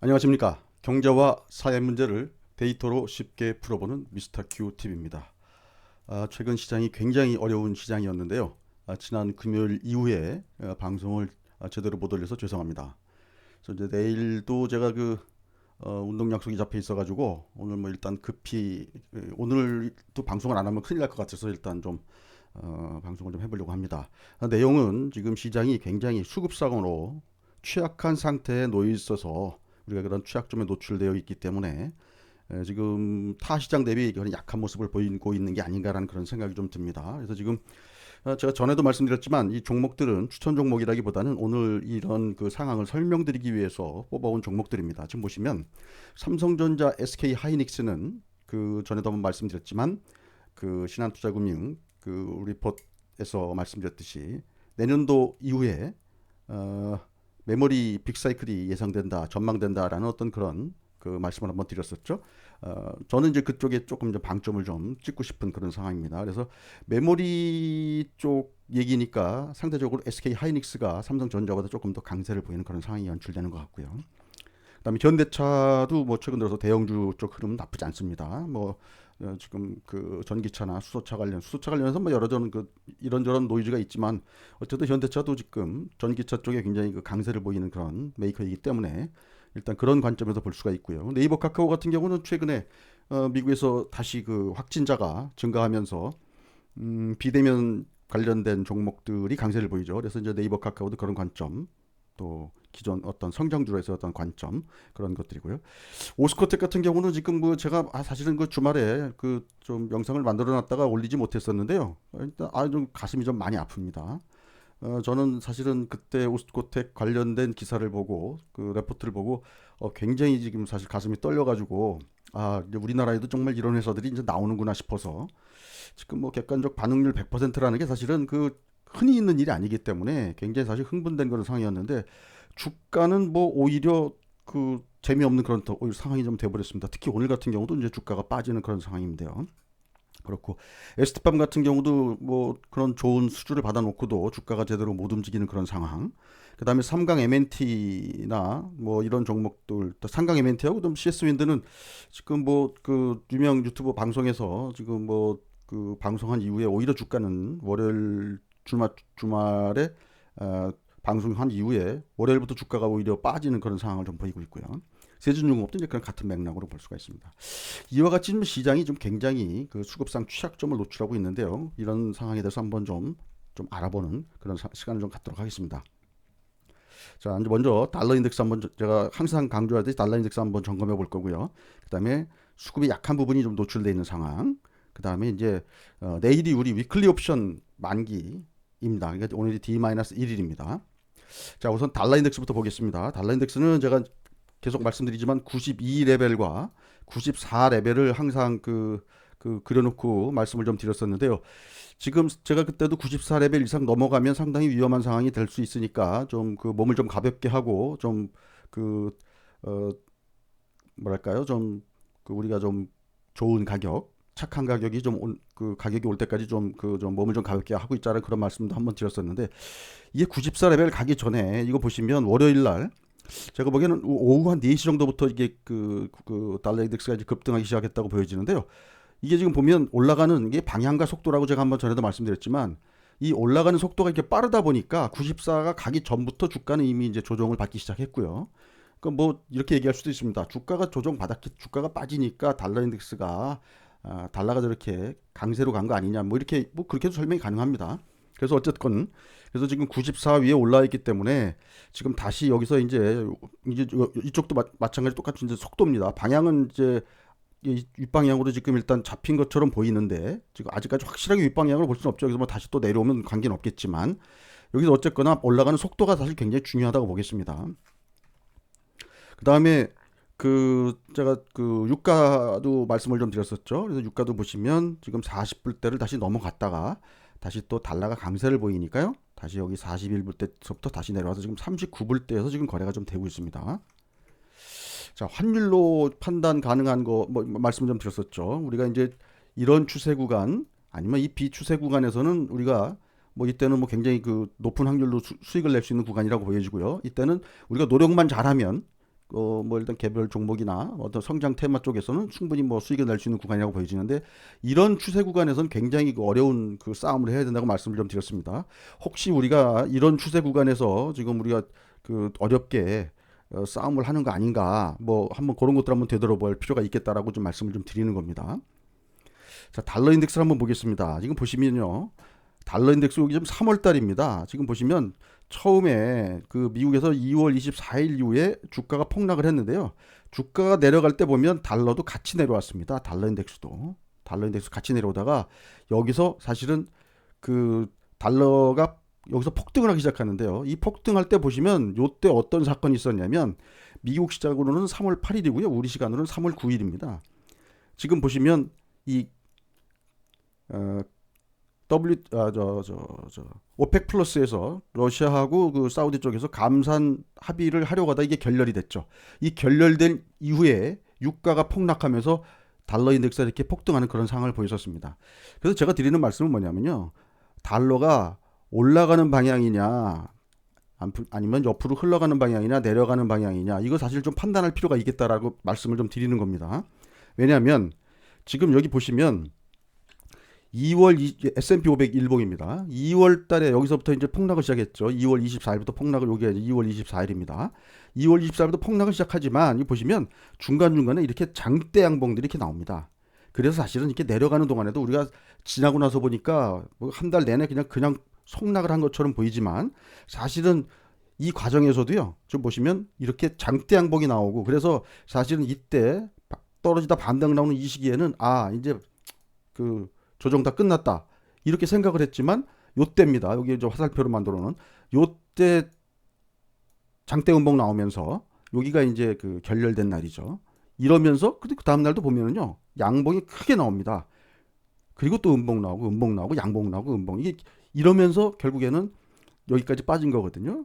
안녕하십니까. 경제와 사회 문제를 데이터로 쉽게 풀어보는 미스터 큐 TV입니다. 최근 시장이 굉장히 어려운 시장이었는데요. 지난 금요일 이후에 방송을 제대로 못 올려서 죄송합니다. 그래서 이제 내일도 제가 운동 약속이 잡혀 있어가지고 오늘 뭐 일단 급히 오늘도 방송을 안 하면 큰일 날 것 같아서 일단 좀 방송을 좀 해보려고 합니다. 내용은 지금 시장이 굉장히 수급상으로 취약한 상태에 놓여 있어서 우리가 그런 취약점에 노출되어 있기 때문에 지금 타 시장 대비 그런 약한 모습을 보이고 있는 게 아닌가라는 그런 생각이 좀 듭니다. 그래서 지금 제가 전에도 말씀드렸지만 이 종목들은 추천 종목이라기보다는 오늘 이런 그 상황을 설명드리기 위해서 뽑아온 종목들입니다. 지금 보시면 삼성전자, SK 하이닉스는 그 전에도 한번 말씀드렸지만 그 신한투자금융 그 리포트에서 말씀드렸듯이 내년도 이후에 어, 메모리 빅사이클이 예상된다, 전망된다라는 어떤 그런 그 말씀을 한번 드렸었죠. 저는 이제 그쪽에 조금 이제 방점을 좀 찍고 싶은 그런 상황입니다. 그래서 메모리 쪽 얘기니까 상대적으로 SK 하이닉스가 삼성전자보다 조금 더 강세를 보이는 그런 상황이 연출되는 것 같고요. 그다음에 현대차도 뭐 최근 들어서 대형주 쪽 흐름은 나쁘지 않습니다. 뭐 지금 그 전기차나 수소차 관련해서 뭐 여러 이런저런 노이즈가 있지만 어쨌든 현대차도 지금 전기차 쪽에 굉장히 그 강세를 보이는 그런 메이커이기 때문에 일단 그런 관점에서 볼 수가 있고요. 네이버 카카오 같은 경우는 최근에 미국에서 다시 그 확진자가 증가하면서 비대면 관련된 종목들이 강세를 보이죠. 그래서 이제 네이버 카카오도 그런 관점, 또 기존 어떤 성장주에서 어떤 관점 그런 것들이고요. 오스코텍 같은 경우는 지금 뭐 제가 사실은 그 주말에 그 좀 영상을 만들어 놨다가 올리지 못했었는데요. 일단 좀 가슴이 좀 많이 아픕니다. 저는 사실은 그때 오스코텍 관련된 기사를 보고 그 레포트를 보고 굉장히 지금 사실 가슴이 떨려가지고 이제 우리나라에도 정말 이런 회사들이 이제 나오는구나 싶어서 지금 뭐 객관적 반응률 100%라는 게 사실은 그 흔히 있는 일이 아니기 때문에 굉장히 사실 흥분된 그런 상황이었는데 주가는 뭐 오히려 그 재미없는 그런 오히려 상황이 좀 돼버렸습니다. 특히 오늘 같은 경우도 이제 주가가 빠지는 그런 상황인데요. 그렇고 에스티팜 같은 경우도 뭐 그런 좋은 수주를 받아놓고도 주가가 제대로 못 움직이는 그런 상황. 그다음에 삼강 MNT나 뭐 이런 종목들, 또 삼강 MNT하고 좀 CS 윈드는 지금 뭐 그 유명 유튜브 방송에서 지금 뭐 그 방송한 이후에 오히려 주가는 월요일 주말에 어, 방송한 이후에 월요일부터 주가가 오히려 빠지는 그런 상황을 좀 보이고 있고요. 세준중공업도 이제 그런 같은 맥락으로 볼 수가 있습니다. 이와 같이 지금 시장이 좀 굉장히 그 수급상 취약점을 노출하고 있는데요. 이런 상황에 대해서 한번 좀 알아보는 그런 시간을 좀 갖도록 하겠습니다. 자, 이제 먼저 달러 인덱스 한번 제가 항상 강조하듯이 달러 인덱스 한번 점검해 볼 거고요. 그다음에 수급이 약한 부분이 좀 노출되어 있는 상황. 그다음에 이제 내일이 우리 위클리 옵션 만기입니다. 그러니까 오늘이 D-1일입니다. 자, 우선 달러 인덱스부터 보겠습니다. 달러 인덱스는 제가 계속 말씀드리지만 92레벨과 94레벨을 항상 그려놓고 말씀을 좀 드렸었는데요. 지금 제가 그때도 94레벨 이상 넘어가면 상당히 위험한 상황이 될 수 있으니까 좀 그 몸을 좀 가볍게 하고 좀 그 뭐랄까요? 좀 그 우리가 좀 좋은 가격, 착한 가격이 그 가격이 올 때까지 좀 몸을 좀 가볍게 하고 있자는 그런 말씀도 한번 드렸었는데 이게 94레벨 가기 전에 이거 보시면 월요일 날 제가 보기에는 오후 한 4시 정도부터 이게 그 달러 인덱스가 이제 급등하기 시작했다고 보여지는데요. 이게 지금 보면 올라가는 게 방향과 속도라고 제가 한번 전에도 말씀드렸지만 이 올라가는 속도가 이렇게 빠르다 보니까 94가 가기 전부터 주가는 이미 이제 조정을 받기 시작했고요. 그럼 뭐 이렇게 얘기할 수도 있습니다. 주가가 조정 받았기 주가가 빠지니까 달러 인덱스가 달러가 저렇게 강세로 간 거 아니냐 뭐 이렇게 뭐 그렇게도 설명이 가능합니다. 그래서 어쨌건 그래서 지금 94 위에 올라 있기 때문에 지금 다시 여기서 이제 이쪽도 마찬가지 똑같이 이제 속도입니다. 방향은 이제 윗방향으로 지금 일단 잡힌 것처럼 보이는데 지금 아직까지 확실하게 윗방향으로 볼 수는 없죠. 그래서 뭐 다시 또 내려오면 관계는 없겠지만 여기서 어쨌거나 올라가는 속도가 사실 굉장히 중요하다고 보겠습니다. 그 다음에 제가 그 유가도 말씀을 좀 드렸었죠. 그래서 유가도 보시면 지금 40불대를 다시 넘어갔다가 다시 또 달러가 강세를 보이니까요. 다시 여기 41불대서부터 다시 내려와서 지금 39불대에서 지금 거래가 좀 되고 있습니다. 자, 환율로 판단 가능한 거 뭐 말씀 좀 드렸었죠. 우리가 이제 이런 추세 구간 아니면 이 비추세 구간에서는 우리가 뭐 이때는 뭐 굉장히 그 높은 확률로 수익을 낼 수 있는 구간이라고 보여지고요. 이때는 우리가 노력만 잘하면 뭐 일단 개별 종목이나 어떤 성장 테마 쪽에서는 충분히 뭐 수익을 낼 수 있는 구간이라고 보여지는데 이런 추세 구간에서는 굉장히 어려운 그 싸움을 해야 된다고 말씀을 좀 드렸습니다. 혹시 우리가 이런 추세 구간에서 지금 우리가 그 어렵게 싸움을 하는 거 아닌가 뭐 한번 그런 것들 한번 되돌아볼 필요가 있겠다라고 좀 말씀을 좀 드리는 겁니다. 자, 달러 인덱스를 한번 보겠습니다. 지금 보시면요. 달러 인덱스 여기 지금 3월 달입니다. 지금 보시면 처음에 그 미국에서 2월 24일 이후에 주가가 폭락을 했는데요. 주가가 내려갈 때 보면 달러도 같이 내려왔습니다. 달러 인덱스 같이 내려오다가 여기서 사실은 그 달러가 여기서 폭등을 하기 시작하는데요. 이 폭등할 때 보시면 요때 어떤 사건이 있었냐면 미국 시작으로는 3월 8일이고요. 우리 시간으로는 3월 9일입니다. 지금 보시면 이 오펙 플러스에서 러시아하고 그 사우디 쪽에서 감산 합의를 하려고 하다 이게 결렬이 됐죠. 이 결렬된 이후에 유가가 폭락하면서 달러 인덱스가 이렇게 폭등하는 그런 상황을 보였었습니다. 그래서 제가 드리는 말씀은 뭐냐면요. 달러가 올라가는 방향이냐 아니면 옆으로 흘러가는 방향이냐 내려가는 방향이냐 이거 사실 좀 판단할 필요가 있겠다라고 말씀을 좀 드리는 겁니다. 왜냐하면 지금 여기 보시면 2월 S&P 500 일봉입니다. 2월 달에 여기서부터 이제 폭락을 시작했죠. 2월 24일부터 폭락을 여기 2월 24일입니다. 2월 24일부터 폭락을 시작하지만 이 보시면 중간중간에 이렇게 장대 양봉들이 이렇게 나옵니다. 그래서 사실은 이렇게 내려가는 동안에도 우리가 지나고 나서 보니까 뭐 한 달 내내 그냥 속락을 한 것처럼 보이지만 사실은 이 과정에서도요. 좀 보시면 이렇게 장대 양봉이 나오고 그래서 사실은 이때 떨어지다 반등 나오는 이 시기에는 이제 그 조정 다 끝났다 이렇게 생각을 했지만 요때입니다. 여기 저 화살표로 만들어 놓은 요때 장대 음봉 나오면서 여기가 이제 그 결렬된 날이죠. 이러면서 근데 그 다음 날도 보면은요 양봉이 크게 나옵니다. 그리고 또 음봉 나오고 양봉 나오고 음봉 이게 이러면서 결국에는 여기까지 빠진 거거든요.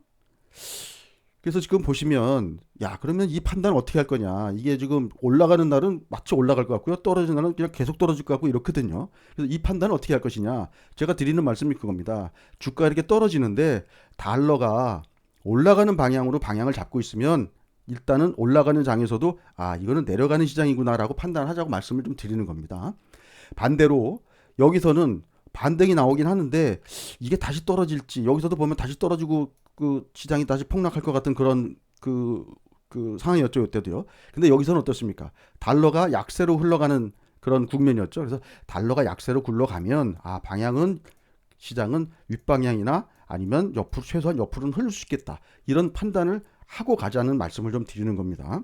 그래서 지금 보시면 그러면 이 판단을 어떻게 할 거냐 이게 지금 올라가는 날은 마치 올라갈 것 같고요 떨어지는 날은 그냥 계속 떨어질 것 같고 이렇거든요. 그래서 이 판단을 어떻게 할 것이냐 제가 드리는 말씀이 그겁니다. 주가가 이렇게 떨어지는데 달러가 올라가는 방향으로 방향을 잡고 있으면 일단은 올라가는 장에서도 이거는 내려가는 시장이구나 라고 판단하자고 말씀을 좀 드리는 겁니다. 반대로 여기서는 반등이 나오긴 하는데 이게 다시 떨어질지 여기서도 보면 다시 떨어지고 그 시장이 다시 폭락할 것 같은 그런 그 상황이었죠 이때도요. 근데 여기서는 어떻습니까? 달러가 약세로 흘러가는 그런 국면이었죠. 그래서 달러가 약세로 굴러가면 방향은 시장은 윗방향이나 아니면 옆으로 최소한 옆으로는 흐를 수 있겠다. 이런 판단을 하고 가자는 말씀을 좀 드리는 겁니다.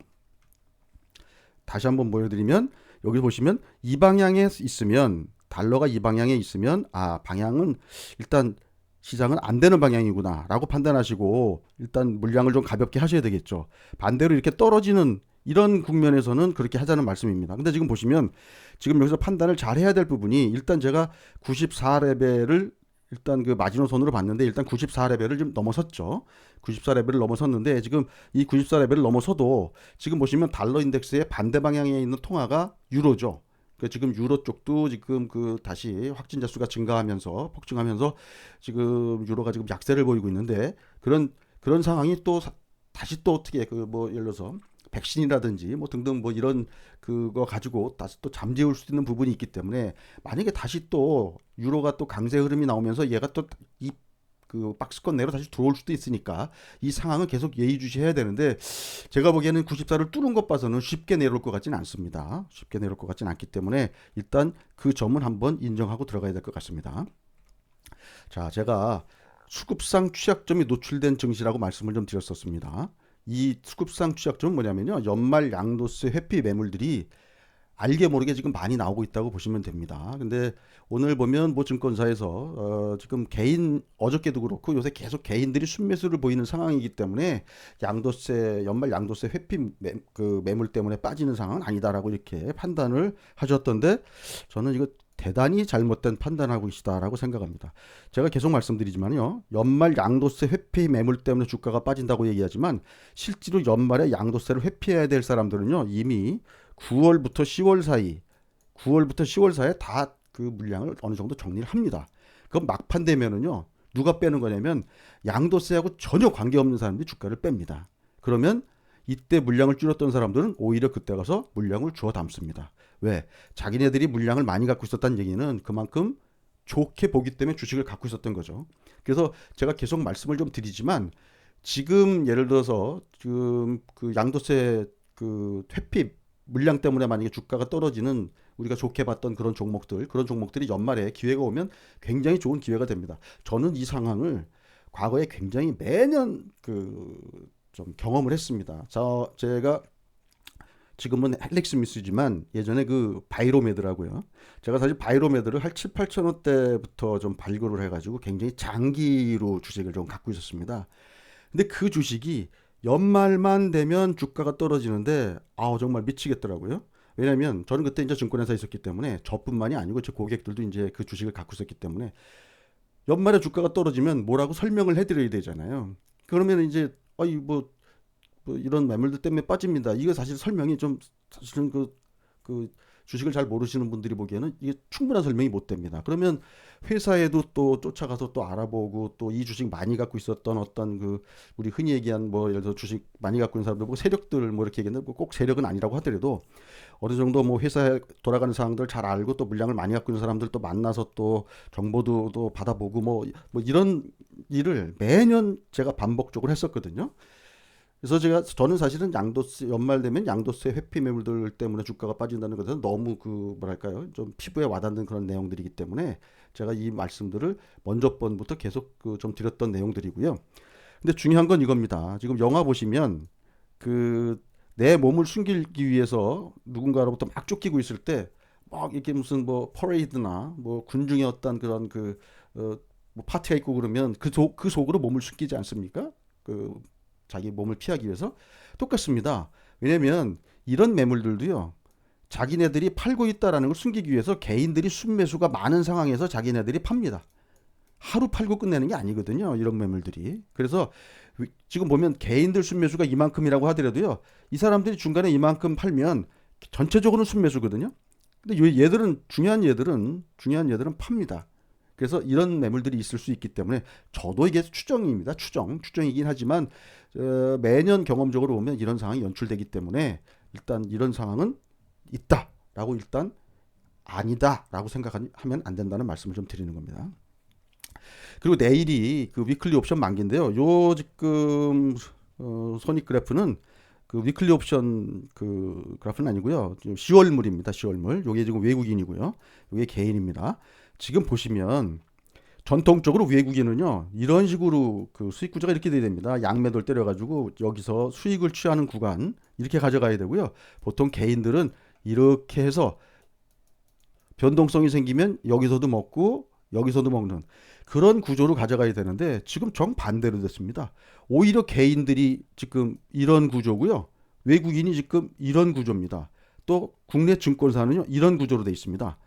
다시 한번 보여드리면 여기 보시면 이 방향에 있으면 달러가 이 방향에 있으면 방향은 일단 시장은 안 되는 방향이구나 라고 판단하시고 일단 물량을 좀 가볍게 하셔야 되겠죠. 반대로 이렇게 떨어지는 이런 국면에서는 그렇게 하자는 말씀입니다. 근데 지금 보시면 지금 여기서 판단을 잘 해야 될 부분이 일단 제가 94레벨을 일단 그 마지노선으로 봤는데 일단 94레벨을 좀 넘어섰죠. 94레벨을 넘어섰는데 지금 이 94레벨을 넘어서도 지금 보시면 달러 인덱스의 반대 방향에 있는 통화가 유로죠. 그 지금 유로 쪽도 지금 그 다시 확진자 수가 증가하면서 폭증하면서 지금 유로가 지금 약세를 보이고 있는데 그런 상황이 또 다시 또 어떻게 그 뭐 예를 들어서 백신이라든지 뭐 등등 뭐 이런 그거 가지고 다시 또 잠재울 수 있는 부분이 있기 때문에 만약에 다시 또 유로가 또 강세 흐름이 나오면서 얘가 또 이 그 박스권 내로 다시 들어올 수도 있으니까 이 상황은 계속 예의주시해야 되는데 제가 보기에는 94를 뚫은 것 봐서는 쉽게 내려올 것 같지는 않습니다. 쉽게 내려올 것 같지는 않기 때문에 일단 그 점은 한번 인정하고 들어가야 될 것 같습니다. 자, 제가 수급상 취약점이 노출된 증시라고 말씀을 좀 드렸었습니다. 이 수급상 취약점은 뭐냐면요. 연말 양도세 회피 매물들이 알게 모르게 지금 많이 나오고 있다고 보시면 됩니다. 근데 오늘 보면 뭐 증권사에서 지금 어저께도 그렇고 요새 계속 개인들이 순매수를 보이는 상황이기 때문에 연말 양도세 회피 매물 때문에 빠지는 상황은 아니다라고 이렇게 판단을 하셨던데 저는 이거 대단히 잘못된 판단하고 계시다라고 생각합니다. 제가 계속 말씀드리지만요. 연말 양도세 회피 매물 때문에 주가가 빠진다고 얘기하지만 실제로 연말에 양도세를 회피해야 될 사람들은요. 이미 9월부터 10월 사이에 다 그 물량을 어느 정도 정리를 합니다. 그럼 막판 되면은요. 누가 빼는 거냐면 양도세하고 전혀 관계없는 사람들이 주가를 뺍니다. 그러면 이때 물량을 줄였던 사람들은 오히려 그때 가서 물량을 주워 담습니다. 왜? 자기네들이 물량을 많이 갖고 있었다는 얘기는 그만큼 좋게 보기 때문에 주식을 갖고 있었던 거죠. 그래서 제가 계속 말씀을 좀 드리지만 지금 예를 들어서 지금 그 양도세 그 회피 물량 때문에 만약에 주가가 떨어지는 우리가 좋게 봤던 그런 종목들이 연말에 기회가 오면 굉장히 좋은 기회가 됩니다. 저는 이 상황을 과거에 굉장히 매년 그 좀 경험을 했습니다. 제가 지금은 헬릭스미스지만 예전에 그 바이로메드라고요. 제가 사실 바이로메드를 한 7, 8천 원대부터 좀 발굴을 해가지고 굉장히 장기로 주식을 좀 갖고 있었습니다. 근데 그 주식이 연말만 되면 주가가 떨어지는데 정말 미치겠더라고요. 왜냐면 저는 그때 이제 증권회사에 있었기 때문에 저뿐만이 아니고 제 고객들도 이제 그 주식을 갖고 있었기 때문에 연말에 주가가 떨어지면 뭐라고 설명을 해드려야 되잖아요. 그러면 이제 뭐 이런 매물들 때문에 빠집니다. 이거 사실 설명이 좀 사실은 그 주식을 잘 모르시는 분들이 보기에는 이게 충분한 설명이 못 됩니다. 그러면 회사에도 또 쫓아가서 또 알아보고 또 이 주식 많이 갖고 있었던 어떤 그 우리 흔히 얘기한 뭐 예를 들어 주식 많이 갖고 있는 사람들 보고 세력들 뭐 이렇게 얘기했는데 꼭 세력은 아니라고 하더라도 어느 정도 뭐 회사에 돌아가는 상황들 잘 알고 또 물량을 많이 갖고 있는 사람들 또 만나서 또 정보도 또 받아보고 뭐 이런 일을 매년 제가 반복적으로 했었거든요. 그래서 저는 사실은 양도세 연말 되면 양도세 회피 매물들 때문에 주가가 빠진다는 것은 너무 그 뭐랄까요 좀 피부에 와닿는 그런 내용들이기 때문에 제가 이 말씀들을 먼저 번부터 계속 그 좀 드렸던 내용들이고요. 근데 중요한 건 이겁니다. 지금 영화 보시면 그 내 몸을 숨기기 위해서 누군가로부터 막 쫓기고 있을 때 막 이렇게 무슨 뭐 퍼레이드나 뭐 군중의 어떤 그런 뭐 파티가 있고 그러면 그 속으로 몸을 숨기지 않습니까? 그 자기 몸을 피하기 위해서 똑같습니다. 왜냐면 이런 매물들도요. 자기네들이 팔고 있다라는 걸 숨기기 위해서 개인들이 순매수가 많은 상황에서 자기네들이 팝니다. 하루 팔고 끝내는 게 아니거든요. 이런 매물들이. 그래서 지금 보면 개인들 순매수가 이만큼이라고 하더라도요. 이 사람들이 중간에 이만큼 팔면 전체적으로는 순매수거든요. 근데 얘들은 중요한 얘들은 팝니다. 그래서 이런 매물들이 있을 수 있기 때문에 저도 이게 추정입니다. 추정이긴 하지만 매년 경험적으로 보면 이런 상황이 연출되기 때문에 일단 이런 상황은 있다라고 일단 아니다라고 생각하면 안 된다는 말씀을 좀 드리는 겁니다. 그리고 내일이 그 위클리 옵션 만기인데요. 요 지금 손익 그래프는 그 위클리 옵션 그 그래프는 아니고요. 10월물입니다. 10월물. 요게 지금 외국인이고요. 요게 개인입니다. 지금 보시면 전통적으로 외국인은요 이런 식으로 그 수익 구조가 이렇게 돼야 됩니다. 양매도를 때려가지고 여기서 수익을 취하는 구간 이렇게 가져가야 되고요. 보통 개인들은 이렇게 해서 변동성이 생기면 여기서도 먹고 여기서도 먹는 그런 구조로 가져가야 되는데 지금 정반대로 됐습니다. 오히려 개인들이 지금 이런 구조고요. 외국인이 지금 이런 구조입니다. 또 국내 증권사는요 이런 구조로 돼 있습니다.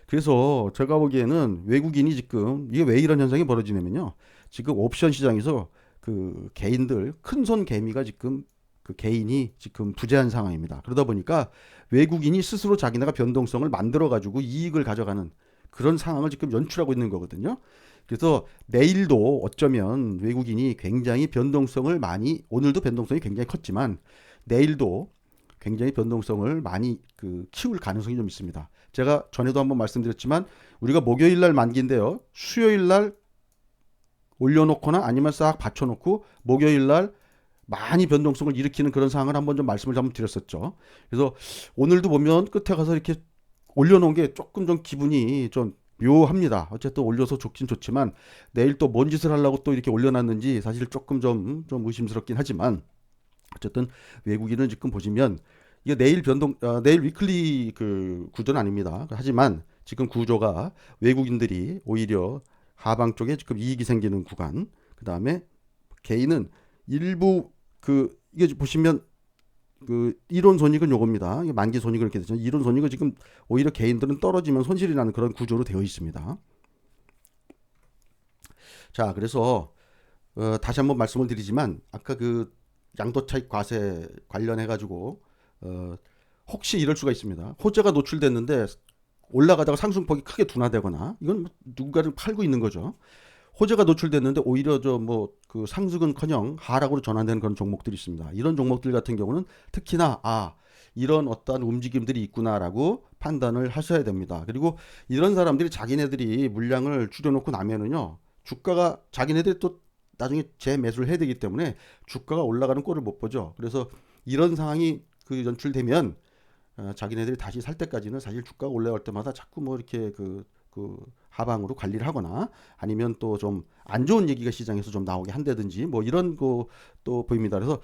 그래서 제가 보기에는 외국인이 지금 이게 왜 이런 현상이 벌어지냐면요. 지금 옵션 시장에서 그 개인들 큰손 개미가 지금 그 개인이 지금 부재한 상황입니다. 그러다 보니까 외국인이 스스로 자기네가 변동성을 만들어 가지고 이익을 가져가는 그런 상황을 지금 연출하고 있는 거거든요. 그래서 내일도 어쩌면 외국인이 굉장히 변동성을 많이 오늘도 변동성이 굉장히 컸지만 내일도 굉장히 변동성을 많이 그 키울 가능성이 좀 있습니다. 제가 전에도 한번 말씀드렸지만 우리가 목요일 날 만기인데요. 수요일 날 올려놓거나 아니면 싹 받쳐놓고 목요일 날 많이 변동성을 일으키는 그런 상황을 한번 좀 말씀을 한번 드렸었죠. 그래서 오늘도 보면 끝에 가서 이렇게 올려놓은 게 조금 좀 기분이 좀 묘합니다. 어쨌든 올려서 좋긴 좋지만 내일 또 뭔 짓을 하려고 또 이렇게 올려놨는지 사실 조금 좀 의심스럽긴 하지만 어쨌든 외국인은 지금 보시면 이게 내일 위클리 그 구조는 아닙니다. 하지만 지금 구조가 외국인들이 오히려 하방 쪽에 지금 이익이 생기는 구간, 그 다음에 개인은 일부 이게 보시면 그 이론 손익은 요겁니다. 만기 손익은 이렇게 되죠. 이론 손익은 지금 오히려 개인들은 떨어지면 손실이 나는 그런 구조로 되어 있습니다. 자, 그래서 다시 한번 말씀을 드리지만 아까 그 양도 차익 과세 관련해 가지고 혹시 이럴 수가 있습니다. 호재가 노출됐는데 올라가다가 상승폭이 크게 둔화되거나 이건 누군가를 팔고 있는 거죠. 호재가 노출됐는데 오히려 저 뭐 그 상승은커녕 하락으로 전환되는 그런 종목들이 있습니다. 이런 종목들 같은 경우는 특히나 이런 어떠한 움직임들이 있구나라고 판단을 하셔야 됩니다. 그리고 이런 사람들이 자기네들이 물량을 줄여놓고 나면은요, 주가가 자기네들이 또 나중에 재매수를 해야 되기 때문에 주가가 올라가는 꼴을 못 보죠. 그래서 이런 상황이 그 연출되면 자기네들이 다시 살 때까지는 사실 주가가 올라갈 때마다 자꾸 뭐 이렇게 그 하방으로 관리를 하거나 아니면 또 좀 안 좋은 얘기가 시장에서 좀 나오게 한다든지 뭐 이런 거 또 보입니다. 그래서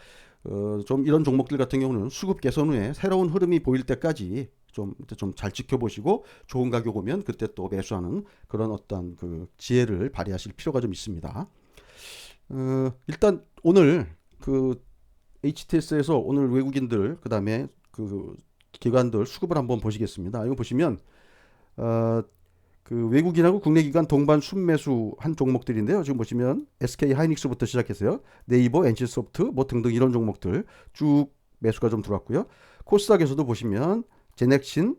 좀 이런 종목들 같은 경우는 수급 개선 후에 새로운 흐름이 보일 때까지 좀 잘 지켜보시고 좋은 가격 오면 그때 또 매수하는 그런 어떤 그 지혜를 발휘하실 필요가 좀 있습니다. 일단 오늘 그 HTS에서 오늘 외국인들 그다음에 그 기관들 수급을 한번 보시겠습니다. 이거 보시면 그 외국인하고 국내 기관 동반 순매수 한 종목들인데요. 지금 보시면 SK 하이닉스부터 시작해서요. 네이버, NC소프트 뭐 등등 이런 종목들 쭉 매수가 좀 들어왔고요. 코스닥에서도 보시면 제넥신,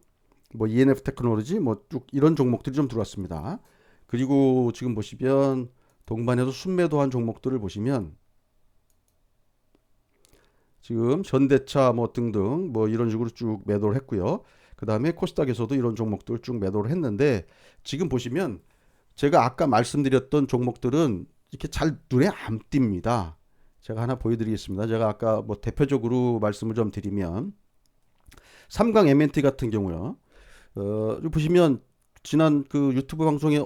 뭐 ENF 테크놀로지 뭐 쭉 이런 종목들이 좀 들어왔습니다. 그리고 지금 보시면 동반해서 순매도한 종목들을 보시면 지금 현대차 뭐 등등 뭐 이런 식으로 쭉 매도를 했고요. 그 다음에 코스닥에서도 이런 종목들 쭉 매도를 했는데 지금 보시면 제가 아까 말씀드렸던 종목들은 이렇게 잘 눈에 안 띕니다. 제가 하나 보여드리겠습니다. 제가 아까 뭐 대표적으로 말씀을 좀 드리면 삼강 M&T 같은 경우요. 보시면 지난 그 유튜브 방송에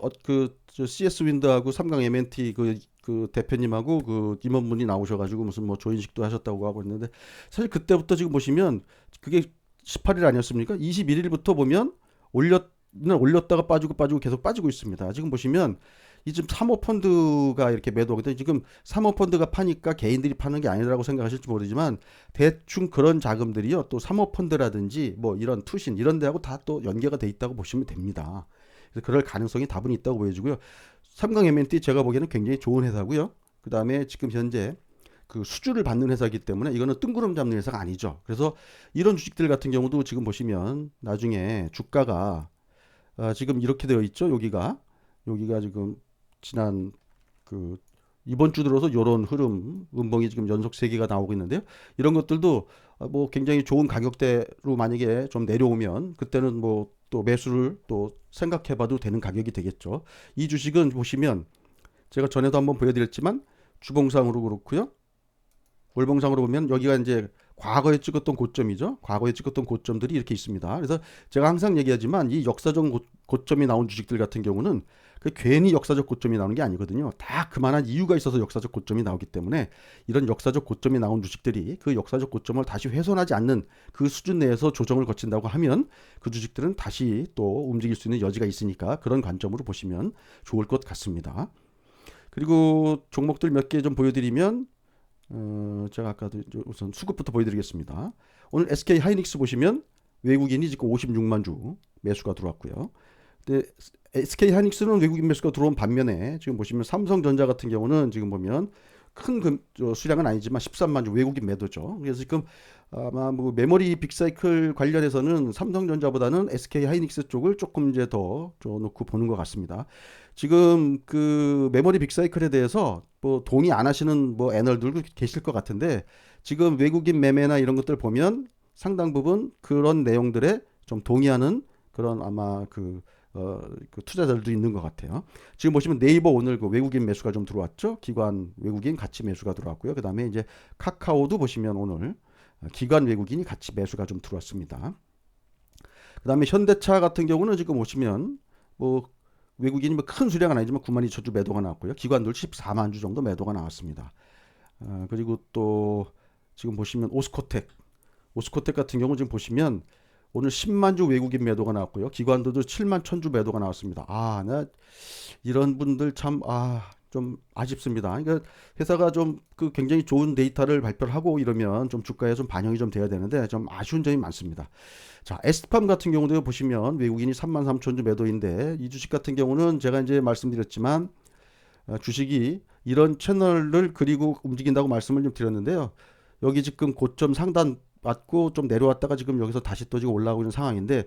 CS 윈드하고 삼강 M&T 그 대표님하고 그 임원분이 나오셔가지고 무슨 뭐 조인식도 하셨다고 하고 있는데 사실 그때부터 지금 보시면 그게 18일 아니었습니까? 21일부터 보면 올렸다가 빠지고 계속 빠지고 있습니다. 지금 보시면 이 지금 사모펀드가 이렇게 매도하는데 지금 사모펀드가 파니까 개인들이 파는 게 아니라고 생각하실지 모르지만 대충 그런 자금들이요 또 사모펀드라든지 뭐 이런 투신 이런 데하고 다 또 연계가 돼 있다고 보시면 됩니다. 그래서 그럴 가능성이 다분히 있다고 보여지고요. 삼강 M&T 제가 보기에는 굉장히 좋은 회사고요. 그 다음에 지금 현재 그 수주를 받는 회사이기 때문에 이거는 뜬구름 잡는 회사가 아니죠. 그래서 이런 주식들 같은 경우도 지금 보시면 나중에 주가가 지금 이렇게 되어 있죠. 여기가 지금 지난 그 이번 주 들어서 이런 흐름 음봉이 지금 연속 3개가 나오고 있는데요. 이런 것들도 뭐 굉장히 좋은 가격대로 만약에 좀 내려오면 그때는 뭐 또 매수를 또 생각해봐도 되는 가격이 되겠죠. 이 주식은 보시면 제가 전에도 한번 보여드렸지만 주봉상으로 그렇고요. 월봉상으로 보면 여기가 이제 과거에 찍었던 고점이죠. 과거에 찍었던 고점들이 이렇게 있습니다. 그래서 제가 항상 얘기하지만 이 역사적 고점이 나온 주식들 같은 경우는 그 괜히 역사적 고점이 나오는 게 아니거든요. 다 그만한 이유가 있어서 역사적 고점이 나오기 때문에 이런 역사적 고점이 나온 주식들이 그 역사적 고점을 다시 훼손하지 않는 그 수준 내에서 조정을 거친다고 하면 그 주식들은 다시 또 움직일 수 있는 여지가 있으니까 그런 관점으로 보시면 좋을 것 같습니다. 그리고 종목들 몇 개 좀 보여드리면 제가 아까도 우선 수급부터 보여드리겠습니다. 오늘 SK 하이닉스 보시면 외국인이 지금 56만 주 매수가 들어왔고요. 근데 SK 하이닉스는 외국인 매수가 들어온 반면에 지금 보시면 삼성전자 같은 경우는 지금 보면 큰 수량은 아니지만 13만 주 외국인 매도죠. 그래서 지금 아마 뭐 메모리 빅사이클 관련해서는 삼성전자보다는 SK 하이닉스 쪽을 조금 이제 더 놓고 보는 것 같습니다. 지금 그 메모리 빅사이클에 대해서 뭐 동의 안 하시는 뭐 애널들도 계실 것 같은데 지금 외국인 매매나 이런 것들 보면 상당 부분 그런 내용들에 좀 동의하는 그런 아마 그 투자자들도 있는 것 같아요. 지금 보시면 네이버 오늘 그 외국인 매수가 좀 들어왔죠. 기관 외국인 같이 매수가 들어왔고요. 그 다음에 이제 카카오도 보시면 오늘 기관 외국인이 같이 매수가 좀 들어왔습니다. 그 다음에 현대차 같은 경우는 지금 보시면 뭐 외국인이 뭐 큰 수량은 아니지만 9만 2천 주 매도가 나왔고요. 기관들 14만 주 정도 매도가 나왔습니다. 그리고 또 지금 보시면 오스코텍 같은 경우 지금 보시면 오늘 10만 주 외국인 매도가 나왔고요. 기관들도 7만 1천 주 매도가 나왔습니다. 나 이런 분들 참 좀 아쉽습니다. 그러니까 회사가 좀 그 굉장히 좋은 데이터를 발표를 하고 이러면 좀 주가에 좀 반영이 좀 돼야 되는데 좀 아쉬운 점이 많습니다. 자, 에스팜 같은 경우도 보시면 외국인이 3만 3천 주 매도인데 이 주식 같은 경우는 제가 이제 말씀드렸지만 주식이 이런 채널을 그리고 움직인다고 말씀을 좀 드렸는데요. 여기 지금 고점 상단 맞고 좀 내려왔다가 지금 여기서 다시 또 지금 올라오고 있는 상황인데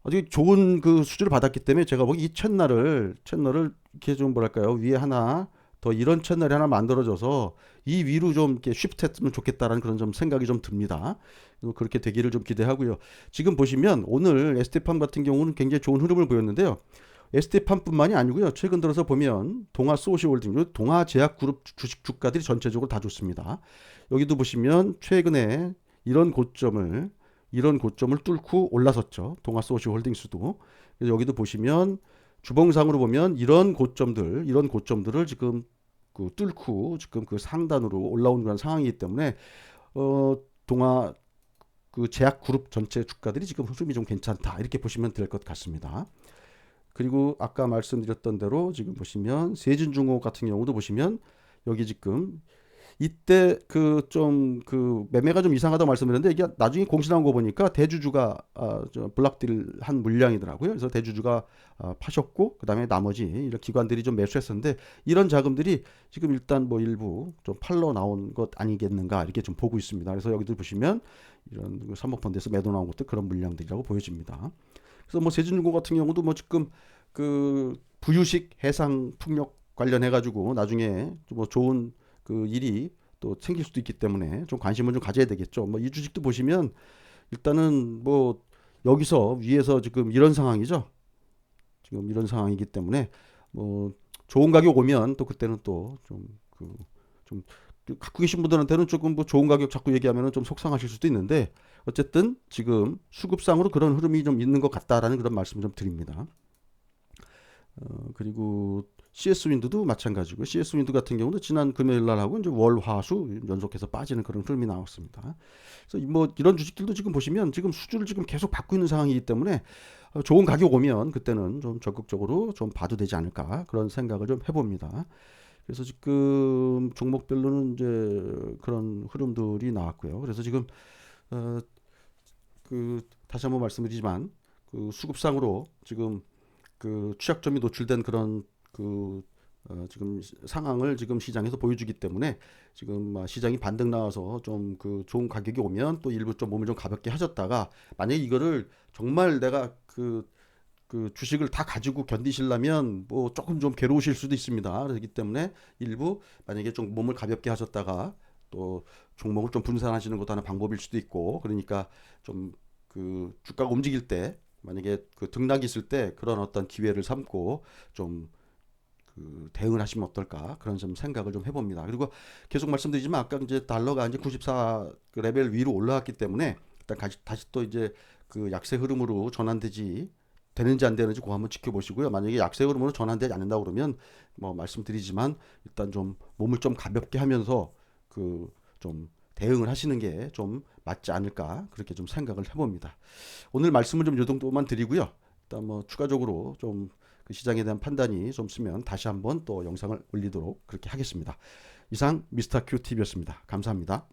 아주 좋은 그 수주를 받았기 때문에 제가 보기 이 채널을 이렇게 좀 뭐랄까요 위에 하나 더 이런 채널이 하나 만들어져서 이 위로 좀 이렇게 쉬프트했으면 좋겠다라는 그런 좀 생각이 좀 듭니다. 그래서 그렇게 되기를 좀 기대하고요. 지금 보시면 오늘 ST팜 같은 경우는 굉장히 좋은 흐름을 보였는데요. ST팜뿐만이 아니고요. 최근 들어서 보면 동아소시홀딩, 동아제약그룹 주식 주가들이 전체적으로 다 좋습니다. 여기도 보시면 최근에 이런 고점을 이런 고점을 뚫고 올라섰죠. 동아소시홀딩스도. 그래서 여기도 보시면 주봉상으로 보면 이런 고점들을 지금 그 뚫고 지금 그 상단으로 올라온 그런 상황이기 때문에 동아 그 제약 그룹 전체 주가들이 지금 흐름이 좀 괜찮다 이렇게 보시면 될 것 같습니다. 그리고 아까 말씀드렸던 대로 지금 보시면 세진중공업 같은 경우도 보시면 여기 지금 이때 그 좀 그 매매가 좀 이상하다고 말씀드렸는데 이게 나중에 공시 나온 거 보니까 대주주가 블락딜 한 물량이더라고요. 그래서 대주주가 파셨고 그다음에 나머지 이런 기관들이 좀 매수했었는데 이런 자금들이 지금 일단 뭐 일부 좀 팔러 나온 것 아니겠는가 이렇게 좀 보고 있습니다. 그래서 여기도 보시면 이런 그 사모펀드에서 매도 나온 것도 그런 물량들이라고 보여집니다. 그래서 뭐 세진중공 같은 경우도 뭐 지금 그 부유식 해상 풍력 관련해 가지고 나중에 뭐 좋은 그 일이 또 생길 수도 있기 때문에 좀 관심을 좀 가져야 되겠죠. 뭐 이 주식도 보시면 일단은 뭐 여기서 위에서 지금 이런 상황이죠. 지금 이런 상황이기 때문에 뭐 좋은 가격 오면 또 그때는 또 좀 갖고 계신 분들한테는 조금 뭐 좋은 가격 자꾸 얘기하면은 좀 속상하실 수도 있는데 어쨌든 지금 수급상으로 그런 흐름이 좀 있는 것 같다라는 그런 말씀 좀 드립니다. 그리고 CS 윈드도 마찬가지고 CS 윈드 같은 경우도 지난 금요일 날하고 이제 월, 화, 수 연속해서 빠지는 그런 흐름이 나왔습니다. 그래서 뭐 이런 주식들도 지금 보시면 지금 수주를 지금 계속 받고 있는 상황이기 때문에 좋은 가격 오면 그때는 좀 적극적으로 좀 봐도 되지 않을까 그런 생각을 좀 해봅니다. 그래서 지금 종목별로는 이제 그런 흐름들이 나왔고요. 그래서 지금 어, 그 다시 한번 말씀드리지만 그 수급상으로 지금 그 취약점이 노출된 그런 그 지금 상황을 지금 시장에서 보여주기 때문에 지금 시장이 반등 나와서 좀 그 좋은 가격이 오면 또 일부 좀 몸을 좀 가볍게 하셨다가 만약에 이거를 정말 내가 그 주식을 다 가지고 견디시려면 뭐 조금 좀 괴로우실 수도 있습니다. 그렇기 때문에 일부 만약에 좀 몸을 가볍게 하셨다가 또 종목을 좀 분산하시는 것도 하나 방법일 수도 있고 그러니까 좀 그 주가가 움직일 때 만약에 그 등락이 있을 때 그런 어떤 기회를 삼고 좀 그 대응을 하시면 어떨까 그런 좀 생각을 좀 해봅니다. 그리고 계속 말씀드리지만 아까 이제 달러가 이제 94 그 레벨 위로 올라왔기 때문에 일단 다시 또 이제 그 약세 흐름으로 전환되지 되는지 안 되는지 그거 한번 지켜보시고요. 만약에 약세 흐름으로 전환되지 않는다 그러면 뭐 말씀드리지만 일단 좀 몸을 좀 가볍게 하면서 그 좀 대응을 하시는 게 좀 맞지 않을까 그렇게 좀 생각을 해봅니다. 오늘 말씀을 좀 요 정도만 드리고요. 일단 뭐 추가적으로 좀 그 시장에 대한 판단이 좀 쓰면 다시 한번 또 영상을 올리도록 그렇게 하겠습니다. 이상 미스터 큐 TV였습니다. 감사합니다.